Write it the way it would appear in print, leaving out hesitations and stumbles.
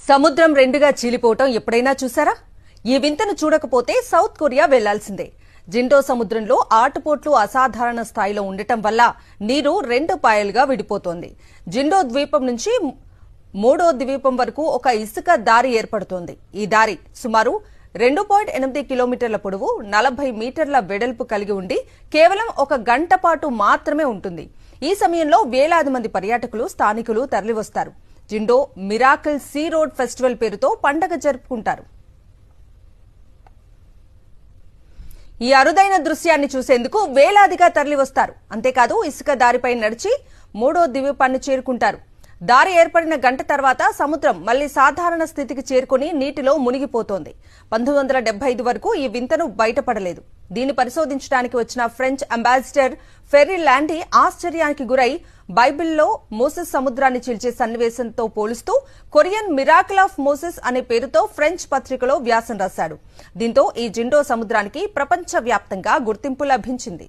సముద్రం రెండుగా చీలిపోవటం ఎప్పుడైనా చూసారా? ఈ వింతను చూడకపోతే సౌత్ కొరియా వెళ్లాల్సిందే. జిండో సముద్రంలో ఆటుపోట్లు అసాధారణ స్థాయిలో ఉండటం వల్ల నీరు రెండు పాయలుగా విడిపోతోంది. జిండో ద్వీపం నుంచి మూడో ద్వీపం వరకు ఒక ఇసుక దారి ఏర్పడుతోంది. ఈ దారి సుమారు 2.8 కిలోమీటర్ల పొడవు, 40 మీటర్ల వెడల్పు కలిగి ఉండి కేవలం ఒక గంట పాటు మాత్రమే ఉంటుంది. ఈ సమయంలో వేలాది మంది పర్యాటకులు, స్థానికులు తరలివస్తారు. జిండో మిరాకిల్ సీ రోడ్ ఫెస్టివల్ పేరుతో పండగ జరుపుకుంటారు. ఈ అరుదైన దృశ్యాన్ని చూసేందుకు వేలాదిగా తరలివస్తారు. అంతేకాదు ఇసుక దారిపై నడిచి మూడో ద్వీపాన్ని చేరుకుంటారు. దారి ఏర్పడిన గంట తర్వాత సముద్రం మళ్లీ సాధారణ స్థితికి చేరుకుని నీటిలో మునిగిపోతోంది. 1975 వరకు ఈ వింతను బయటపడలేదు. దీన్ని పరిశోధించడానికి వచ్చిన ఫ్రెంచ్ అంబాసిడర్ ఫెర్రీ లాండీ ఆశ్చర్యానికి గురై బైబిల్లో మోసెస్ సముద్రాన్ని చీల్చే సన్నివేశంతో పోలుస్తూ కొరియన్ మిరాకిల్ ఆఫ్ మోసెస్ అనే పేరుతో ఫ్రెంచ్ పత్రికలో వ్యాసం రాశాడు. దీంతో ఈ జిండో సముద్రానికి ప్రపంచవ్యాప్తంగా గుర్తింపు లభించింది.